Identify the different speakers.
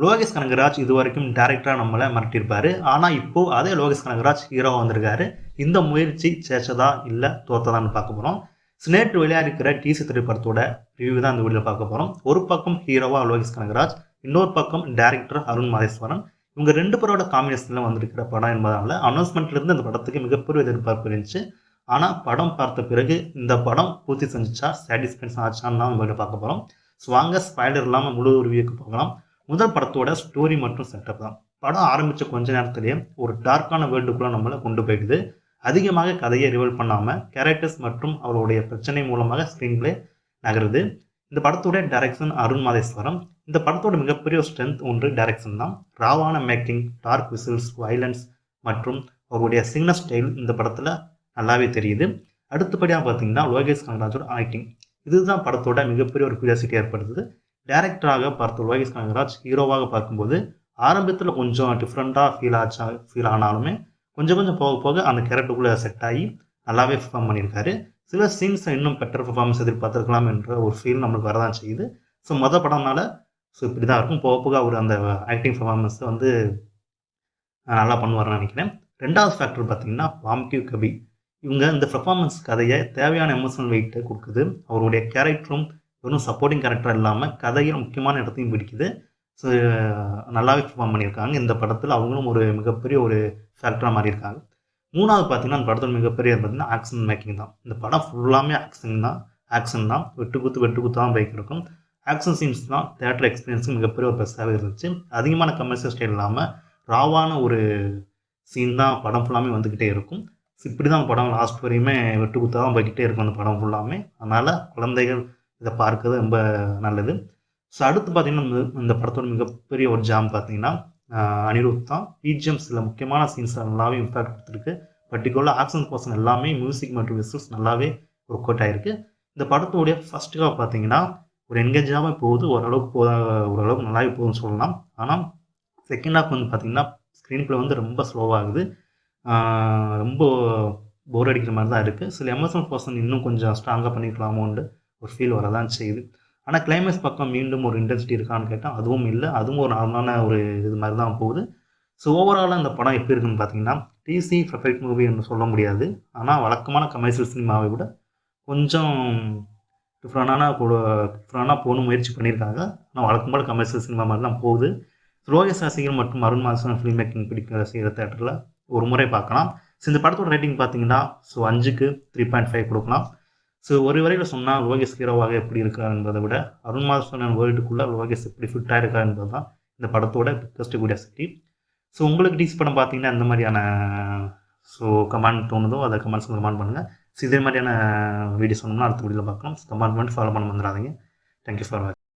Speaker 1: லோகேஷ் கனகராஜ் இது வரைக்கும் டேரக்டராக நம்மளை மிரட்டியிருப்பாரு. ஆனால் இப்போ அதே லோகேஷ் கனகராஜ் ஹீரோவாக வந்திருக்காரு. இந்த முயற்சி சேச்சதா இல்லை தோத்ததான்னு பார்க்க போகிறோம். நேற்று வெளியாகிருக்கிற டிசி திரைப்படத்தோட ரிவ்யூ தான் இந்த வீடியோவில் பார்க்க போகிறோம். ஒரு பக்கம் ஹீரோவாக லோகேஷ் கனகராஜ், இன்னொரு பக்கம் டேரக்டர் அருண் மாதேஸ்வரன். இவங்க 2 பேரோட காம்பினேஷனில் வந்திருக்கிற படம் என்பதால் அனௌன்ஸ்மெண்ட்லேருந்து இந்த படத்துக்கு மிகப்பெரிய எதிர்பார்ப்பு இருந்துச்சு. ஆனால் படம் பார்த்த பிறகு இந்த படம் பூர்த்தி செஞ்சுச்சா, சாட்டிஸ்ஃபேக்ஷன் ஆச்சான்னு தான் வீடியோ பார்க்க போகிறோம். ஸோ வாங்க ஸ்பாய்லர் இல்லாமல் முழு ரிவ்யூக்கு போகலாம். முதல் படத்தோட ஸ்டோரி மற்றும் செட்டப் தான். படம் ஆரம்பித்த கொஞ்ச நேரத்திலேயே ஒரு டார்க்கான வேர்ல்டுக்குள்ளே நம்மளை கொண்டு போயிடுது. அதிகமாக கதையை ரிவீல் பண்ணாமல் கேரக்டர்ஸ் மற்றும் அவருடைய பிரச்சனை மூலமாக ஸ்க்ரீன் பிளே நகருது. இந்த படத்தோட டைரக்ஷன் அருண் மாதேஸ்வரம். இந்த படத்தோட மிகப்பெரிய ஸ்ட்ரென்த் ஒன்று டைரக்ஷன் தான். ராவான மேக்கிங், டார்க் விசில்ஸ், வயலன்ஸ் மற்றும் அவருடைய சிக்னல் ஸ்டைல் இந்த படத்தில் நல்லாவே தெரியுது. அடுத்தபடியாக பார்த்தீங்கன்னா லோகேஷ் கனகராஜோட ஆக்டிங். இதுதான் படத்தோட மிகப்பெரிய ஒரு கியூரியாசிட்டி ஏற்படுத்துது. டேரக்டராக பார்த்த லோகேஷ் கனகராஜ் ஹீரோவாக பார்க்கும்போது ஆரம்பத்தில் கொஞ்சம் டிஃப்ரெண்ட்டாக ஃபீல் ஆனாலுமே கொஞ்சம் போக போக அந்த கேரக்டருக்குள்ளே செட் ஆகி நல்லாவே பெர்ஃபார்ம் பண்ணியிருக்காரு. சில சீன்ஸை இன்னும் பெட்டர் பெர்ஃபார்மன்ஸ் எதிர்பார்த்துருக்கலாம் என்ற ஒரு ஃபீல் நம்மளுக்கு வரதான் செய்யுது. ஸோ மொதல் படம்னால இப்படி தான் இருக்கும். போக போக அவர் அந்த ஆக்டிங் பெர்ஃபார்மன்ஸை நல்லா பண்ணுவார்னு நினைக்கிறேன். ரெண்டாவது ஃபேக்டர் பார்த்தீங்கன்னா வாம்கியூ கபி. இவங்க இந்த பெர்ஃபார்மன்ஸ் கதையை தேவையான எமோஷனல் வெயிட்டை கொடுக்குது. அவருடைய கேரக்டரும் வெறும் சப்போர்ட்டிங் கேரக்டர் இல்லாமல் கதையில் முக்கியமான இடத்தையும் பிடிக்குது. ஸோ நல்லாவே பெர்ஃபார்ம் பண்ணியிருக்காங்க. இந்த படத்தில் அவங்களும் ஒரு மிகப்பெரிய ஒரு ஃபேக்டராக மாறி இருக்காங்க. மூணாவது பார்த்தீங்கன்னா அந்த படத்தில் மிகப்பெரிய பார்த்தீங்கன்னா ஆக்ஷன் மேக்கிங் தான். இந்த படம் ஃபுல்லாமே ஆக்ஷன் தான். வெட்டு தான் பைக் இருக்கும். ஆக்ஷன் சீன்ஸ் தான் தேட்டர் எக்ஸ்பீரியன்ஸுக்கு மிகப்பெரிய ஒரு பெஸ்ட்டாகவே இருந்துச்சு. அதிகமான கமர்ஷியல் ஸ்டைல் இல்லாமல் ராவான ஒரு சீன் தான் படம் ஃபுல்லாமே வந்துக்கிட்டே இருக்கும். இப்படி தான் படம் லாஸ்ட் வரையுமே வெட்டு தான் போய்கிட்டே இருக்கும் அந்த படம் ஃபுல்லாமே. அதனால் குழந்தைகள் இதை பார்க்கறது ரொம்ப நல்லது. ஸோ அடுத்து பார்த்தீங்கன்னா இந்த படத்தோட மிகப்பெரிய ஒரு ஜாம் பார்த்தீங்கன்னா அனிருத் தான். பிஜிஎம் சில முக்கியமான சீன்ஸ் நல்லாவே இம்பாக்ட் கொடுத்துருக்கு. பர்டிகுலர் ஆக்ஷன் பர்சன் எல்லாமே மியூசிக் மற்றும் விசுவல்ஸ் நல்லாவே ஒர்க் அவுட் ஆகிருக்கு. இந்த படத்தோடைய ஃபர்ஸ்ட் ஹாஃப் பார்த்தீங்கன்னா ஒரு என்கேஜாகவே போகுது. ஓரளவுக்கு நல்லாவே போகுதுன்னு சொல்லலாம். ஆனால் செகண்ட் ஹாஃப் பார்த்தீங்கன்னா ஸ்க்ரீன் பிளே ரொம்ப ஸ்லோவாகுது. ரொம்ப போர் அடிக்கிற மாதிரி தான் இருக்குது. சில எமோஷனல் பர்சன் இன்னும் கொஞ்சம் ஸ்ட்ராங்காக பண்ணிக்கலாமோன்னு ஒரு ஃபீல் வரதான் செய்யுது. ஆனால் கிளைமேக்ஸ் பக்கம் மீண்டும் ஒரு இன்டென்சிட்டி இருக்கான்னு கேட்டால் அதுவும் இல்லை. அதுவும் ஒரு நார்மலான ஒரு இது மாதிரி தான் போகுது. ஸோ ஓவராலாக இந்த படம் எப்படி இருக்குன்னு பார்த்தீங்கன்னா டிசி பெர்ஃபெக்ட் மூவி என்று சொல்ல முடியாது. ஆனால் வழக்கமான கமர்ஷியல் சினிமாவை விட கொஞ்சம் டிஃப்ரெண்டான போகணும் முயற்சி பண்ணியிருக்காங்க. ஆனால் வழக்கம் போல கமர்ஷியல் சினிமா மாதிரி தான் போகுது. லோகேஷ் ரசிகர் மற்றும் அருண் மாதேஸ்வரன் ஃபிலிம் மேக்கிங் பிடிக்கிற செய்கிற தேட்டரில் ஒரு முறை பார்க்கலாம். ஸோ இந்த படத்தோட ரேட்டிங் பார்த்தீங்கன்னா 5க்கு 3.5 கொடுக்கலாம். ஸோ ஒரு வரையில் சொன்னால் லோகேஷ் ஹீரோவாக எப்படி இருக்கார் என்பதை விட அருண் மாதேஸ்வரன் வேர்ல்டுக்குள்ளே லோகேஷ் எப்படி ஃபிட்டாக இருக்கா என்பது தான் இந்த படத்தோட பிக்கஸ்ட் கியூரியாசிட்டி. ஸோ உங்களுக்கு டிசி படம் பார்த்தீங்கன்னா இந்த மாதிரியான கமெண்ட் தோணுதோ அதை கமெண்ட்ஸ் கமெண்ட் பண்ணுங்கள். ஸோ இதே மாதிரியான வீடியோஸ் சொன்னோம்னா அடுத்த வீடியோவில் பார்க்கலாம். கமெண்ட் பண்ணி ஃபாலோ பண்ண வந்துடாதீங்க. தேங்க்யூ ஃபார் வாட்சிங்.